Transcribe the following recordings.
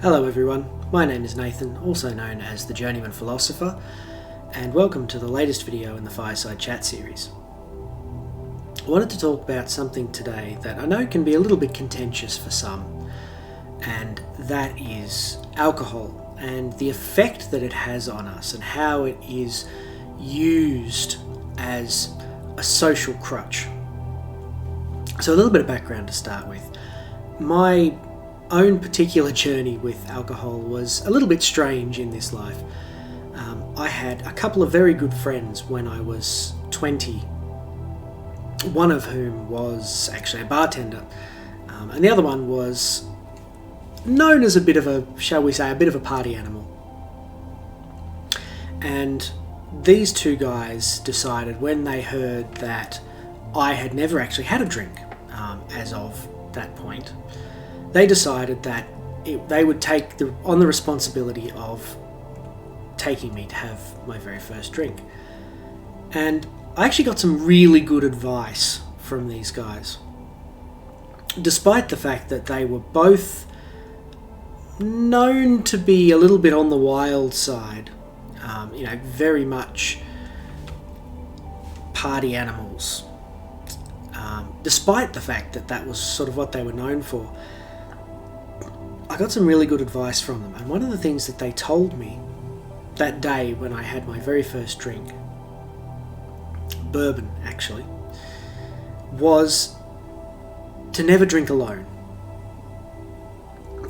Hello everyone, my name is Nathan, also known as the Journeyman Philosopher, and welcome to the latest video in the Fireside Chat Series. I wanted to talk about something today that I know can be a little bit contentious for some, and that is alcohol and the effect that it has on us and how it is used as a social crutch. So a little bit of background to start with. My own particular journey with alcohol was a little bit strange in this life. I had a couple of very good friends when I was 20, one of whom was actually a bartender, and the other one was known as a bit of a, shall we say, a bit of a party animal. And these two guys decided when they heard that I had never actually had a drink as of that point, they decided that they would take on the responsibility of taking me to have my very first drink. And I actually got some really good advice from these guys, despite the fact that they were both known to be a little bit on the wild side, very much party animals. Despite the fact that that was sort of what they were known for, I got some really good advice from them. And one of the things that they told me that day when I had my very first drink, bourbon actually, was to never drink alone.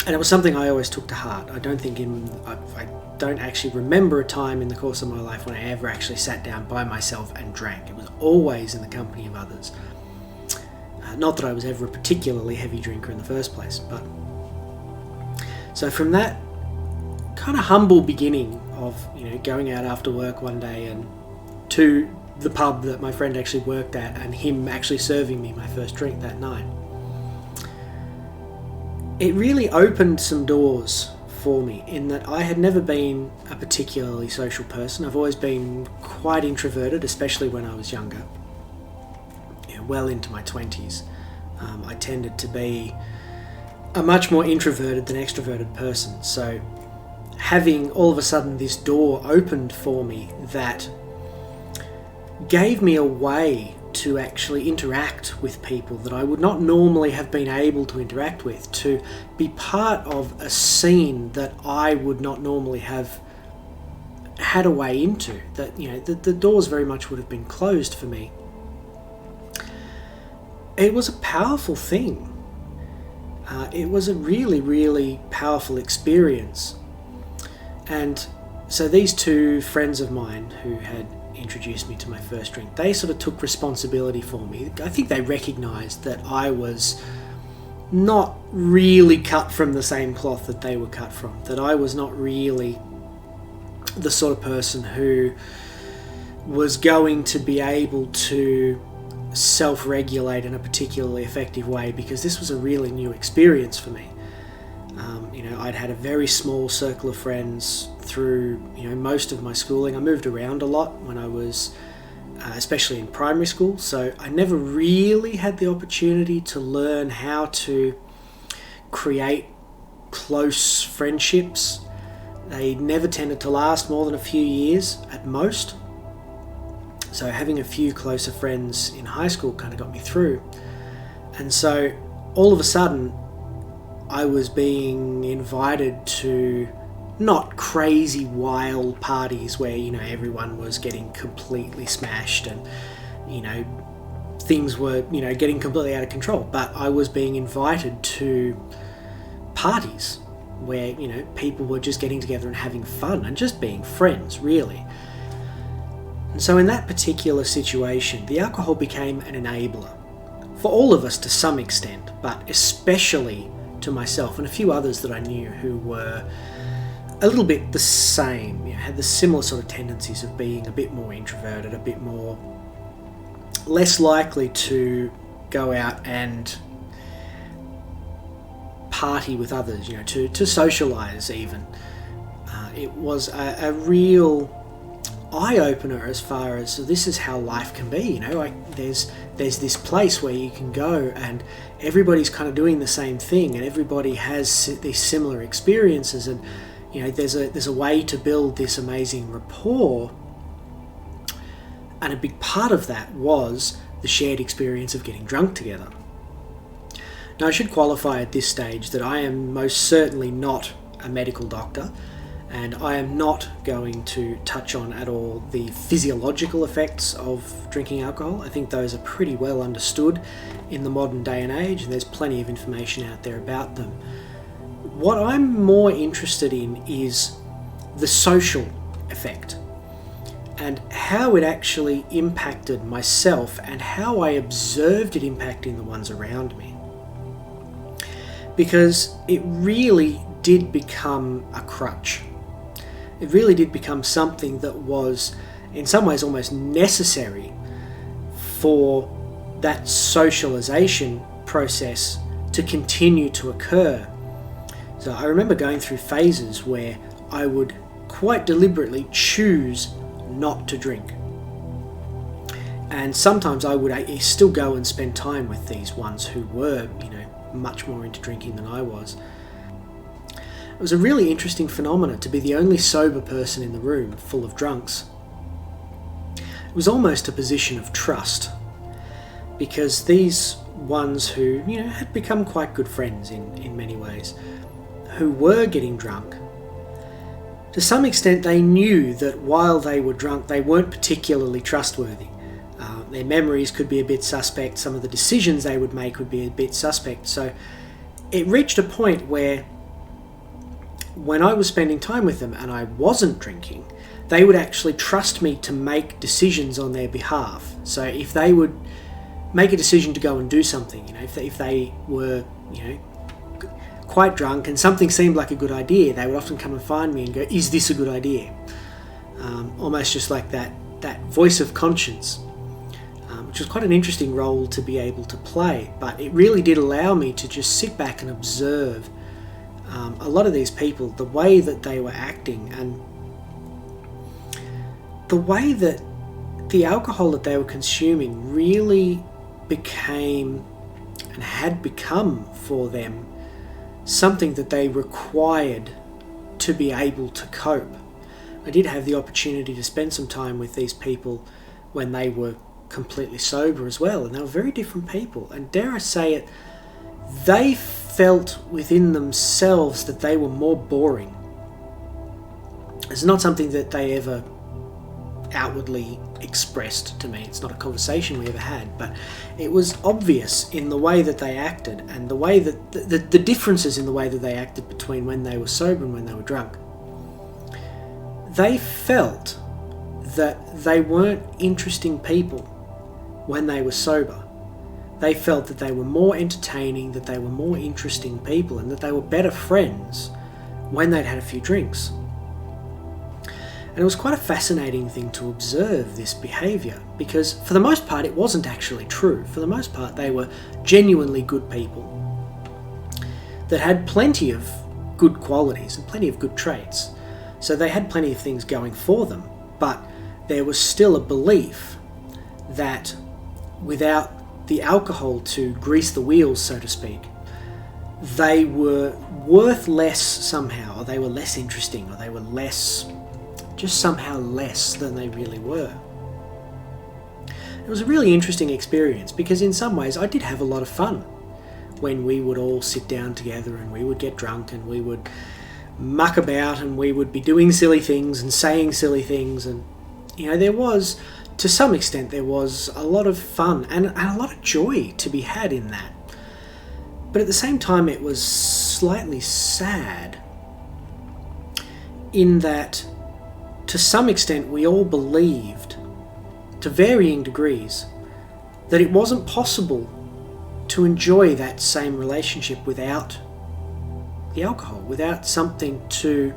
And it was something I always took to heart. I don't actually remember a time in the course of my life when I ever actually sat down by myself and drank. It was always in the company of others. Not that I was ever a particularly heavy drinker in the first place, but so from that kind of humble beginning of going out after work one day and to the pub that my friend actually worked at and him actually serving me my first drink that night, it really opened some doors for me in that I had never been a particularly social person. I've always been quite introverted, especially when I was younger. Well into my 20s, I tended to be a much more introverted than extroverted person. So having all of a sudden this door opened for me that gave me a way to actually interact with people that I would not normally have been able to interact with, to be part of a scene that I would not normally have had a way into, that the doors very much would have been closed for me. It was a powerful thing. It was a really, really powerful experience. And so these two friends of mine who had introduced me to my first drink, they sort of took responsibility for me. I think they recognised that I was not really cut from the same cloth that they were cut from, that I was not really the sort of person who was going to be able to self-regulate in a particularly effective way, because this was a really new experience for me. I'd had a very small circle of friends through most of my schooling. I moved around a lot when I was especially in primary school, so I never really had the opportunity to learn how to create close friendships. They never tended to last more than a few years at most. So having a few closer friends in high school kind of got me through. And so all of a sudden I was being invited to not crazy wild parties where everyone was getting completely smashed and things were getting completely out of control, but I was being invited to parties where people were just getting together and having fun and just being friends, really. And so in that particular situation, the alcohol became an enabler for all of us to some extent, but especially to myself and a few others that I knew who were a little bit the same, had the similar sort of tendencies of being a bit more introverted, a bit more less likely to go out and party with others, to socialise even. It was a real eye-opener as far as, so this is how life can be, you know, like there's this place where you can go and everybody's kind of doing the same thing and everybody has these similar experiences, and you know, there's a way to build this amazing rapport. And a big part of that was the shared experience of getting drunk together. Now, I should qualify at this stage that I am most certainly not a medical doctor, and I am not going to touch on at all the physiological effects of drinking alcohol. I think those are pretty well understood in the modern day and age, and there's plenty of information out there about them. What I'm more interested in is the social effect and how it actually impacted myself and how I observed it impacting the ones around me. Because it really did become a crutch. It really did become something that was, in some ways, almost necessary for that socialization process to continue to occur. So I remember going through phases where I would quite deliberately choose not to drink. And sometimes I would still go and spend time with these ones who were, you know, much more into drinking than I was. It was a really interesting phenomenon to be the only sober person in the room full of drunks. It was almost a position of trust, because these ones who, you know, had become quite good friends in many ways, who were getting drunk, to some extent they knew that while they were drunk they weren't particularly trustworthy. Their memories could be a bit suspect, some of the decisions they would make would be a bit suspect. So it reached a point where when I was spending time with them and I wasn't drinking, they would actually trust me to make decisions on their behalf. So if they would make a decision to go and do something, you know, if they were, you know, quite drunk and something seemed like a good idea, they would often come and find me and go, is this a good idea? Almost just like that voice of conscience, which was quite an interesting role to be able to play. But it really did allow me to just sit back and observe a lot of these people, the way that they were acting and the way that the alcohol that they were consuming really became and had become for them something that they required to be able to cope. I did have the opportunity to spend some time with these people when they were completely sober as well, and they were very different people, and dare I say it, they felt within themselves that they were more boring. It's not something that they ever outwardly expressed to me. It's not a conversation we ever had, but it was obvious in the way that they acted and the way that the differences in the way that they acted between when they were sober and when they were drunk. They felt that they weren't interesting people when they were sober. They felt that they were more entertaining, that they were more interesting people, and that they were better friends when they'd had a few drinks. And it was quite a fascinating thing to observe this behaviour, because for the most part it wasn't actually true. For the most part they were genuinely good people that had plenty of good qualities and plenty of good traits. So they had plenty of things going for them, but there was still a belief that without the alcohol to grease the wheels, so to speak, they were worth less somehow, or they were less interesting, or they were just somehow less than they really were. It was a really interesting experience, because in some ways I did have a lot of fun when we would all sit down together and we would get drunk and we would muck about and we would be doing silly things and saying silly things, and you know, there was, to some extent, there was a lot of fun and a lot of joy to be had in that. But at the same time it was slightly sad in that to some extent we all believed, to varying degrees, that it wasn't possible to enjoy that same relationship without the alcohol, without something to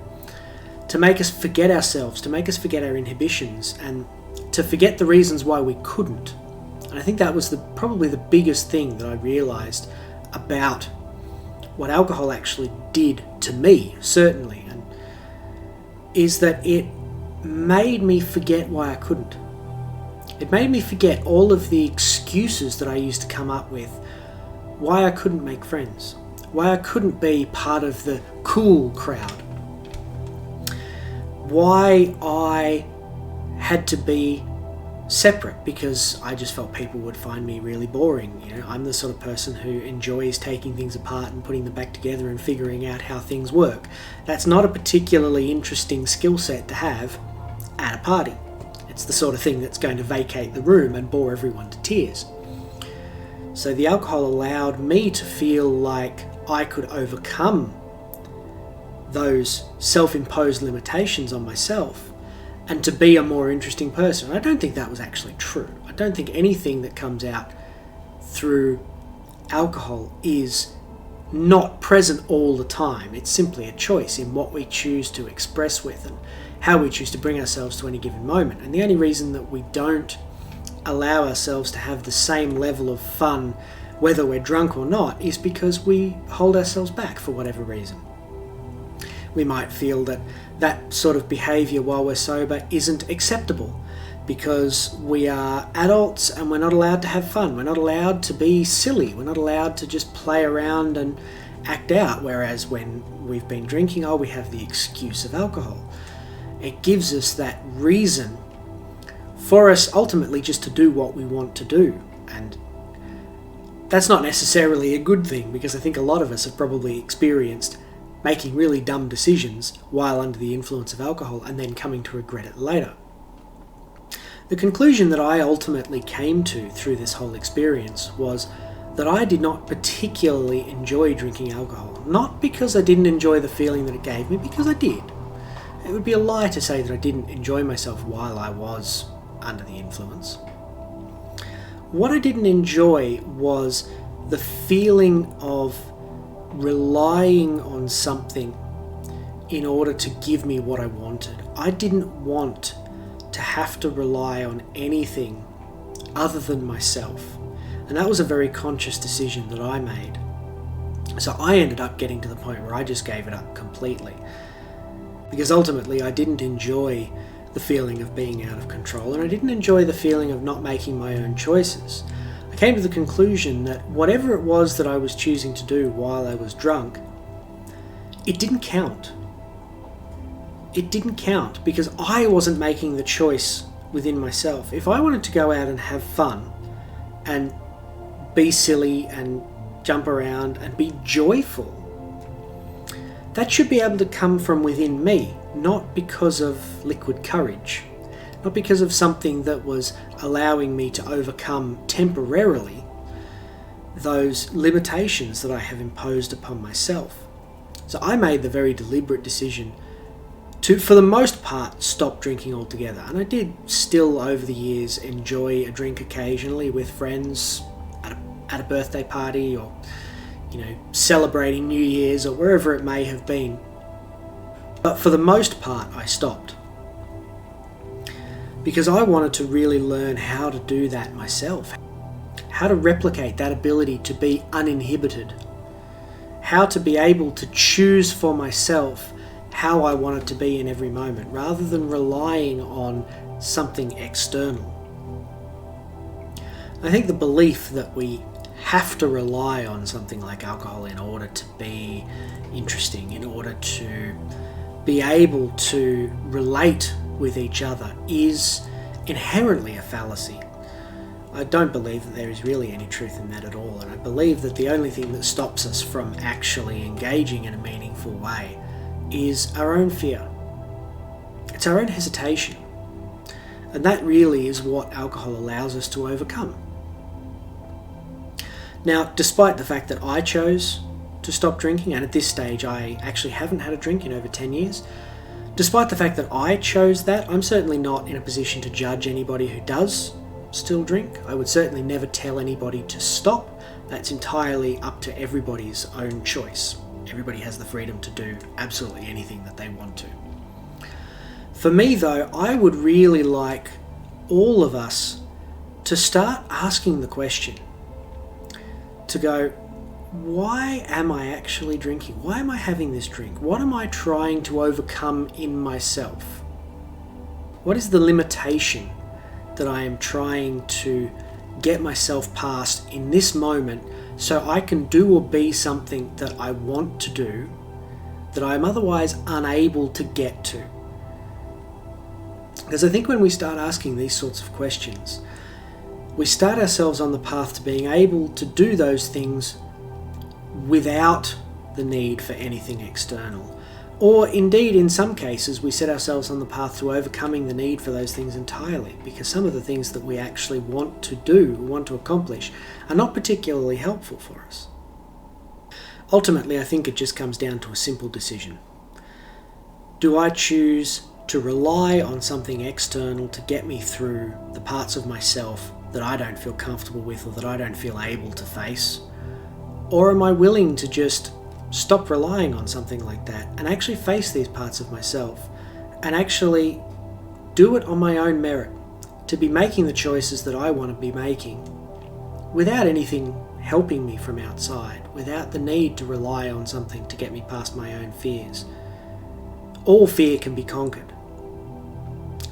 make us forget ourselves, to make us forget our inhibitions, and to forget the reasons why we couldn't. And I think that was probably the biggest thing that I realised about what alcohol actually did to me, certainly, and is that it made me forget why I couldn't. It made me forget all of the excuses that I used to come up with, why I couldn't make friends, why I couldn't be part of the cool crowd, why I had to be separate because I just felt people would find me really boring. You know, I'm the sort of person who enjoys taking things apart and putting them back together and figuring out how things work. That's not a particularly interesting skill set to have at a party. It's the sort of thing that's going to vacate the room and bore everyone to tears. So the alcohol allowed me to feel like I could overcome those self-imposed limitations on myself and to be a more interesting person. I don't think that was actually true. I don't think anything that comes out through alcohol is not present all the time. It's simply a choice in what we choose to express with and how we choose to bring ourselves to any given moment. And the only reason that we don't allow ourselves to have the same level of fun whether we're drunk or not is because we hold ourselves back for whatever reason. We might feel that that sort of behaviour while we're sober isn't acceptable because we are adults and we're not allowed to have fun. We're not allowed to be silly. We're not allowed to just play around and act out. Whereas when we've been drinking, we have the excuse of alcohol. It gives us that reason for us ultimately just to do what we want to do. And that's not necessarily a good thing because I think a lot of us have probably experienced making really dumb decisions while under the influence of alcohol and then coming to regret it later. The conclusion that I ultimately came to through this whole experience was that I did not particularly enjoy drinking alcohol. Not because I didn't enjoy the feeling that it gave me, because I did. It would be a lie to say that I didn't enjoy myself while I was under the influence. What I didn't enjoy was the feeling of relying on something in order to give me what I wanted. I didn't want to have to rely on anything other than myself. And that was a very conscious decision that I made. So I ended up getting to the point where I just gave it up completely. Because ultimately I didn't enjoy the feeling of being out of control, and I didn't enjoy the feeling of not making my own choices. I came to the conclusion that whatever it was that I was choosing to do while I was drunk, it didn't count. It didn't count because I wasn't making the choice within myself. If I wanted to go out and have fun and be silly and jump around and be joyful, that should be able to come from within me, not because of liquid courage, not because of something that was allowing me to overcome temporarily those limitations that I have imposed upon myself. So I made the very deliberate decision to, for the most part, stop drinking altogether. And I did still, over the years, enjoy a drink occasionally with friends at a birthday party or, celebrating New Year's or wherever it may have been. But for the most part, I stopped. Because I wanted to really learn how to do that myself. How to replicate that ability to be uninhibited. How to be able to choose for myself how I wanted to be in every moment, rather than relying on something external. I think the belief that we have to rely on something like alcohol in order to be interesting, in order to be able to relate with each other, is inherently a fallacy. I don't believe that there is really any truth in that at all, and I believe that the only thing that stops us from actually engaging in a meaningful way is our own fear. It's our own hesitation. And that really is what alcohol allows us to overcome. Now, despite the fact that I chose to stop drinking, and at this stage I actually haven't had a drink in over 10 years, despite the fact that I chose that, I'm certainly not in a position to judge anybody who does still drink. I would certainly never tell anybody to stop. That's entirely up to everybody's own choice. Everybody has the freedom to do absolutely anything that they want to. For me though, I would really like all of us to start asking the question, to go, why am I actually drinking? Why am I having this drink? What am I trying to overcome in myself? What is the limitation that I am trying to get myself past in this moment so I can do or be something that I want to do that I am otherwise unable to get to? Because I think when we start asking these sorts of questions, we start ourselves on the path to being able to do those things without the need for anything external. Or indeed, in some cases, we set ourselves on the path to overcoming the need for those things entirely, because some of the things that we actually want to do, want to accomplish, are not particularly helpful for us. Ultimately, I think it just comes down to a simple decision. Do I choose to rely on something external to get me through the parts of myself that I don't feel comfortable with or that I don't feel able to face? Or am I willing to just stop relying on something like that and actually face these parts of myself and actually do it on my own merit, to be making the choices that I want to be making without anything helping me from outside, without the need to rely on something to get me past my own fears? All fear can be conquered.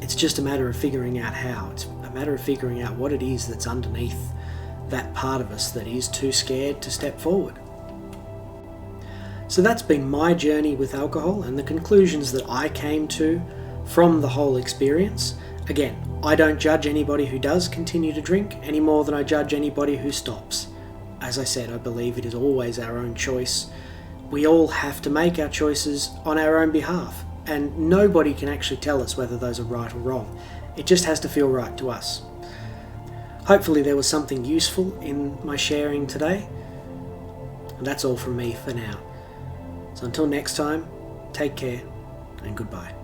It's just a matter of figuring out how. It's a matter of figuring out what it is that's underneath that part of us that is too scared to step forward. So that's been my journey with alcohol and the conclusions that I came to from the whole experience. Again, I don't judge anybody who does continue to drink any more than I judge anybody who stops. As I said, I believe it is always our own choice. We all have to make our choices on our own behalf, and nobody can actually tell us whether those are right or wrong. It just has to feel right to us. Hopefully there was something useful in my sharing today, and that's all from me for now. So until next time, take care and goodbye.